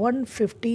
150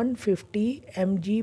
150 mg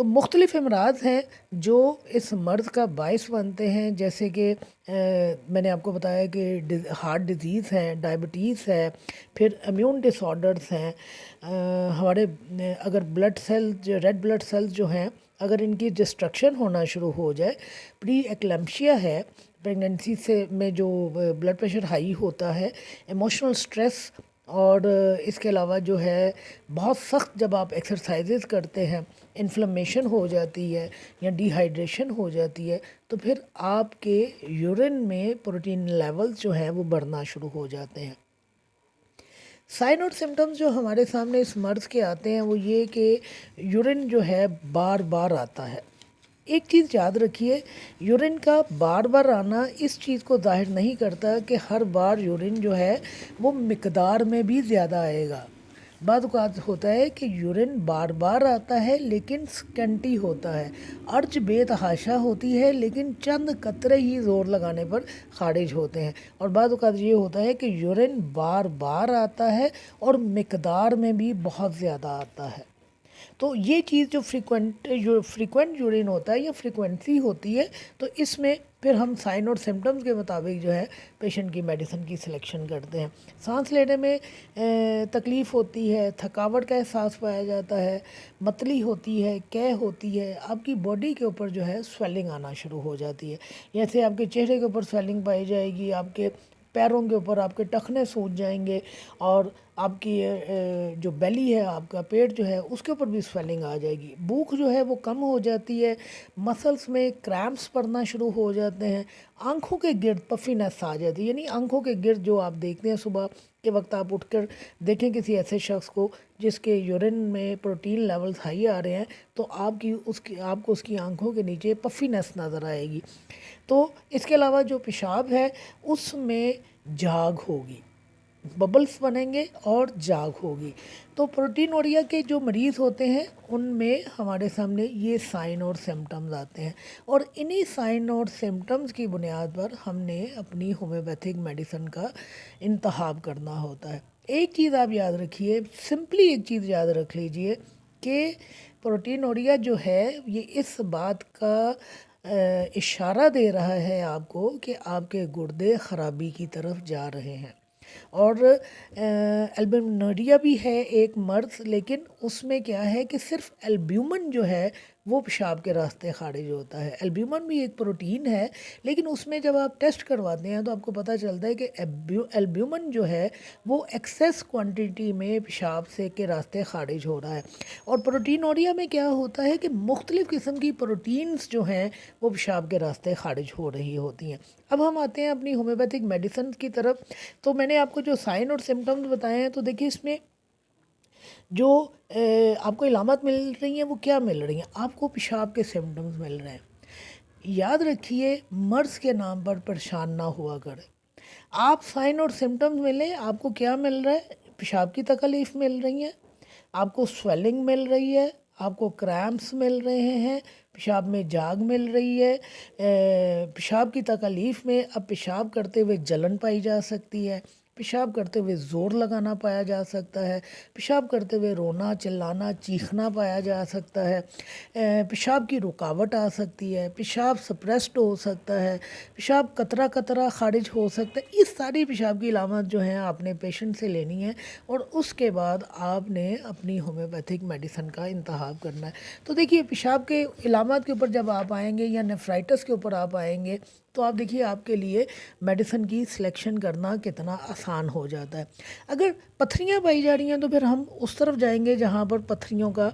تو مختلف امراض ہیں جو اس مرض کا باعث بنتے ہیں، جیسے کہ میں نے آپ کو بتایا کہ ہارٹ ڈیزیز ہے، ڈائبٹیز ہے، پھر امیون ڈس آرڈرز ہیں، ہمارے اگر blood cell red blood cells جو ہیں اگر ان کی ڈسٹرکشن ہونا شروع ہو جائے، پری ایکلیمشیا ہے، پریگننسی سے میں جو بلڈ پریشر ہائی ہوتا ہے، ایموشنل سٹریس، اور اس کے علاوہ جو ہے بہت سخت جب آپ ایکسرسائزز کرتے ہیں انفلمیشن ہو جاتی ہے یا ڈی ہائیڈریشن ہو جاتی ہے، تو پھر آپ کے یورین میں پروٹین لیولز جو ہیں وہ بڑھنا شروع ہو جاتے ہیں۔ سائن اور سمٹمز جو ہمارے سامنے اس مرض کے آتے ہیں وہ یہ کہ یورین جو ہے بار بار آتا ہے۔ ایک چیز یاد رکھیے، یورین کا بار بار آنا اس چیز کو ظاہر نہیں کرتا کہ ہر بار یورین جو ہے وہ مقدار میں بھی زیادہ آئے گا۔ بعض اوقات ہوتا ہے کہ یورین بار بار آتا ہے لیکن سکنٹی ہوتا ہے، ارج بے تحاشا ہوتی ہے لیکن چند قطرے ہی زور لگانے پر خارج ہوتے ہیں، اور بعض اوقات یہ ہوتا ہے کہ یورین بار بار آتا ہے اور مقدار میں بھی بہت زیادہ آتا ہے۔ تو یہ چیز جو فریکوینٹ یورین ہوتا ہے یا فریکوینسی ہوتی ہے، تو اس میں پھر ہم سائن اور سمٹمز کے مطابق جو ہے پیشنٹ کی میڈیسن کی سلیکشن کرتے ہیں۔ سانس لینے میں تکلیف ہوتی ہے، تھکاوٹ کا احساس پایا جاتا ہے، متلی ہوتی ہے، قے ہوتی ہے، آپ کی باڈی کے اوپر جو ہے سویلنگ آنا شروع ہو جاتی ہے، جیسے آپ کے چہرے کے اوپر سویلنگ پائی جائے گی، آپ کے پیروں کے اوپر آپ کے ٹخنے سوج جائیں گے، اور آپ کی جو بیلی ہے، آپ کا پیٹ جو ہے اس کے اوپر بھی سویلنگ آ جائے گی، بھوک جو ہے وہ کم ہو جاتی ہے، مسلس میں کریمپس پڑنا شروع ہو جاتے ہیں، آنکھوں کے گرد پفینس آ جاتی ہے، یعنی آنکھوں کے گرد جو آپ دیکھتے ہیں صبح کے وقت آپ اٹھ کر دیکھیں کسی ایسے شخص کو جس کے یورین میں پروٹین لیولز ہائی آ رہے ہیں، تو آپ کو اس کی آنکھوں کے نیچے پفینس نظر آئے گی۔ تو اس کے علاوہ جو پیشاب ہے اس میں جاگ ہوگی، ببلز بنیں گے اور جاگ ہوگی۔ تو پروٹینوریا کے جو مریض ہوتے ہیں ان میں ہمارے سامنے یہ سائن اور سمٹمز آتے ہیں، اور انہی سائن اور سمٹمز کی بنیاد پر ہم نے اپنی ہومیوپیتھک میڈیسن کا انتخاب کرنا ہوتا ہے۔ ایک چیز آپ یاد رکھیے، سمپلی ایک چیز یاد رکھ لیجئے کہ پروٹینوریا جو ہے یہ اس بات کا اشارہ دے رہا ہے آپ کو کہ آپ کے گردے خرابی کی طرف جا رہے ہیں، اور البومنوریا بھی ہے ایک مرض، لیکن اس میں کیا ہے کہ صرف البیومن جو ہے وہ پیشاب کے راستے خارج ہوتا ہے۔ البیومن بھی ایک پروٹین ہے، لیکن اس میں جب آپ ٹیسٹ کرواتے ہیں تو آپ کو پتہ چلتا ہے کہ البیومن جو ہے وہ ایکسیس کوانٹیٹی میں پیشاب سے کے راستے خارج ہو رہا ہے، اور پروٹینوریا میں کیا ہوتا ہے کہ مختلف قسم کی پروٹینز جو ہیں وہ پیشاب کے راستے خارج ہو رہی ہوتی ہیں۔ اب ہم آتے ہیں اپنی ہومیوپیتھک میڈیسن کی طرف۔ تو میں نے آپ کو جو سائن اور سمٹمز بتائے ہیں، تو دیکھیے اس میں جو آپ کو علامات مل رہی ہیں وہ کیا مل رہی ہیں؟ آپ کو پیشاب کے سمٹمز مل رہے ہیں۔ یاد رکھیے، مرض کے نام پر پریشان نہ ہوا کرے۔ آپ سائن اور سمٹمز ملیں، آپ کو کیا مل رہا ہے؟ پیشاب کی تکلیف مل رہی ہے، آپ کو سویلنگ مل رہی ہے، آپ کو کریمپس مل رہے ہیں، پیشاب میں جاگ مل رہی ہے، پیشاب کی تکلیف میں اب پیشاب کرتے ہوئے جلن پائی جا سکتی ہے، پیشاب کرتے ہوئے زور لگانا پایا جا سکتا ہے، پیشاب کرتے ہوئے رونا چلانا چیخنا پایا جا سکتا ہے، پیشاب کی رکاوٹ آ سکتی ہے، پیشاب سپریسڈ ہو سکتا ہے، پیشاب قطرہ قطرہ خارج ہو سکتا ہے۔ اس ساری پیشاب کی علامات جو ہیں آپ نے پیشنٹ سے لینی ہے، اور اس کے بعد آپ نے اپنی ہومیوپیتھک میڈیسن کا انتخاب کرنا ہے۔ تو دیکھیے، پیشاب کے علامات کے اوپر جب آپ آئیں گے یا نیفرائٹس کے اوپر آپ آئیں گے، تو آپ دیکھیے آپ کے لیے میڈیسن کی سلیکشن کرنا کتنا آسان ہو جاتا ہے۔ اگر پتھریاں پائی جا رہی ہیں تو پھر ہم اس طرف جائیں گے جہاں پر پتھریوں کا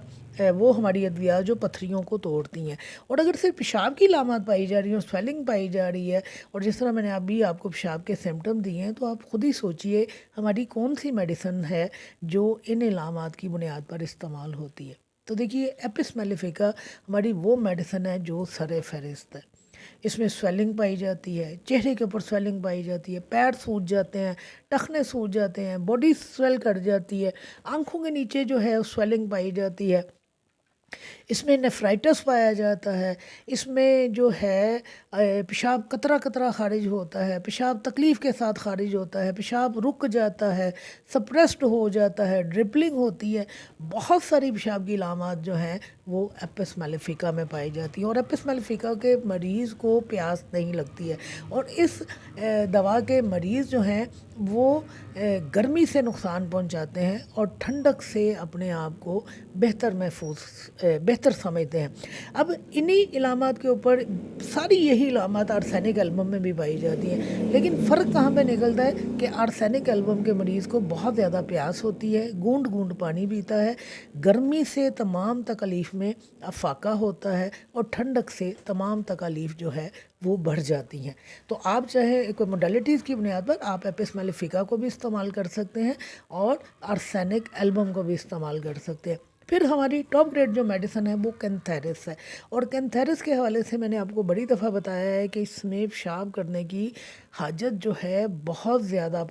وہ ہماری ادویات جو پتھریوں کو توڑتی ہیں، اور اگر صرف پیشاب کی علامات پائی جا رہی ہیں، سویلنگ پائی جا رہی ہے، اور جس طرح میں نے ابھی آپ کو پیشاب کے سمٹم دیے ہیں، تو آپ خود ہی سوچئے ہماری کون سی میڈیسن ہے جو ان علامات کی بنیاد پر استعمال ہوتی ہے۔ تو دیکھیے، ایپس میلیفیکا ہماری وہ میڈیسن ہے جو سر فہرست ہے۔ اس میں سویلنگ پائی جاتی ہے، چہرے کے اوپر سویلنگ پائی جاتی ہے، پیر سوج جاتے ہیں، ٹخنے سوج جاتے ہیں، باڈی سویل کر جاتی ہے، آنکھوں کے نیچے جو ہے سویلنگ پائی جاتی ہے، اس میں نیفرائٹس پایا جاتا ہے، اس میں جو ہے پیشاب قطرہ قطرہ خارج ہوتا ہے، پیشاب تکلیف کے ساتھ خارج ہوتا ہے، پیشاب رک جاتا ہے، سپریسڈ ہو جاتا ہے، ڈرپلنگ ہوتی ہے، بہت ساری پیشاب کی علامات جو ہیں وہ ایپس میلیفیکا میں پائی جاتی ہیں، اور ایپس میلیفیکا کے مریض کو پیاس نہیں لگتی ہے، اور اس دوا کے مریض جو ہیں وہ گرمی سے نقصان پہنچاتے ہیں اور ٹھنڈک سے اپنے آپ کو بہتر سمجھتے ہیں۔ اب انہی علامات کے اوپر ساری یہی علامات آرسینک ایلبم میں بھی پائی جاتی ہیں، لیکن فرق کہاں پہ نکلتا ہے کہ آرسینک ایلبم کے مریض کو بہت زیادہ پیاس ہوتی ہے، گونڈ گونڈ پانی پیتا ہے، گرمی سے تمام تکلیف میں افاقہ ہوتا ہے، اور ٹھنڈک سے تمام تکالیف جو ہے وہ بڑھ جاتی ہیں۔ تو آپ چاہے کوئی موڈیلٹیز کی بنیاد پر آپ ایپس میلیفیکا کو بھی استعمال کر سکتے ہیں اور آرسینک ایلبم کو بھی استعمال کر سکتے ہیں۔ پھر ہماری ٹاپ گریڈ جو میڈیسن ہے وہ کینتھیرس ہے، اور کینتھیرس کے حوالے سے میں نے آپ کو بڑی دفعہ بتایا ہے کہ اس میں پیشاب کرنے کی حاجت جو ہے بہت زیادہ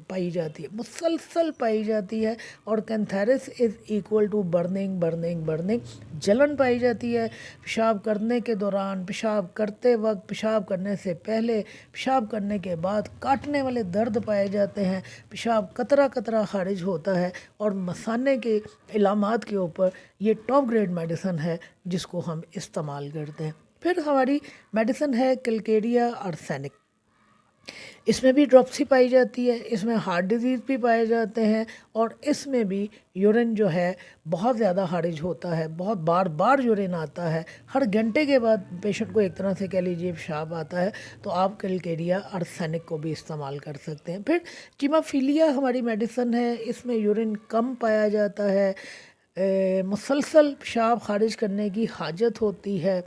پائی جاتی ہے، مسلسل پائی جاتی ہے، اور Cantharis is equal to burning burning burning, جلن پائی جاتی ہے پیشاب کرنے کے دوران، پیشاب کرتے وقت، پیشاب کرنے سے پہلے، پیشاب کرنے کے بعد کاٹنے والے درد پائے جاتے ہیں، پیشاب قطرہ قطرہ خارج ہوتا ہے، اور مثانے کے علامات کے اوپر یہ ٹاپ گریڈ میڈیسن ہے جس کو ہم استعمال کرتے ہیں۔ پھر ہماری میڈیسن ہے کلکیڈیا آرسینک، اس میں بھی ڈراپسی پائی جاتی ہے، اس میں ہارٹ ڈیزیز بھی پائے جاتے ہیں، اور اس میں بھی یورین جو ہے بہت زیادہ خارج ہوتا ہے، بہت بار بار یورین آتا ہے، ہر گھنٹے کے بعد پیشنٹ کو ایک طرح سے کہہ لیجیے پیشاب آتا ہے، تو آپ کلکیڈیا آرسینک کو بھی استعمال کر سکتے ہیں۔ پھر چیمافیلیا ہماری میڈیسن ہے، اس میں یورین کم پایا جاتا ہے، مسلسل پیشاب خارج کرنے کی حاجت ہوتی ہے،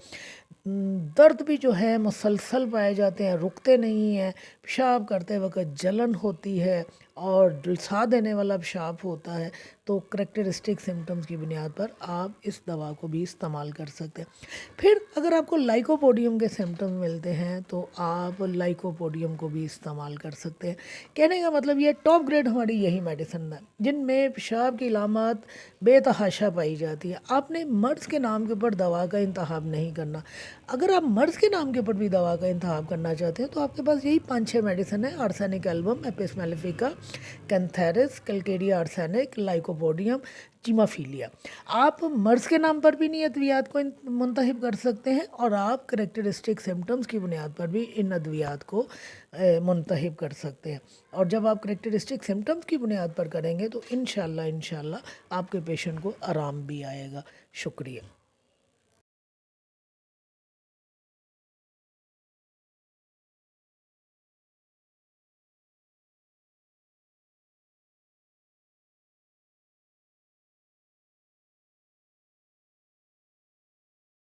درد بھی جو ہے مسلسل پائے جاتے ہیں، رکتے نہیں ہیں، پیشاب کرتے وقت جلن ہوتی ہے، اور جلسا دینے والا پیشاب ہوتا ہے۔ تو کریکٹرسٹک سمٹمز کی بنیاد پر آپ اس دوا کو بھی استعمال کر سکتے ہیں۔ پھر اگر آپ کو لائکوپوڈیم کے سمٹمز ملتے ہیں تو آپ لائکوپوڈیم کو بھی استعمال کر سکتے ہیں۔ کہنے کا مطلب یہ ٹاپ گریڈ ہماری یہی میڈیسن ہے جن میں پیشاب کی علامات بے تحاشا پائی جاتی ہے۔ آپ نے مرض کے نام کے اوپر دوا کا انتخاب نہیں کرنا۔ اگر آپ مرض کے نام کے اوپر بھی دوا کا انتخاب کرنا چاہتے ہیں تو آپ کے پاس یہی 5-6 میڈیسن ہیں: آرسینک ایلبم، ایپس میلیفیکا، کینتھیرس، کلکیڈیا آرسینک، لائکوپوڈیم، چیمافیلیا۔ آپ مرض کے نام پر بھی ان ادویات کو منتخب کر سکتے ہیں، اور آپ کریکٹرسٹک سمٹمز کی بنیاد پر بھی ان ادویات کو منتخب کر سکتے ہیں۔ اور جب آپ کریکٹرسٹک سمٹمز کی بنیاد پر کریں گے تو انشاءاللہ آپ کے پیشنٹ کو آرام بھی آئے گا۔ شکریہ۔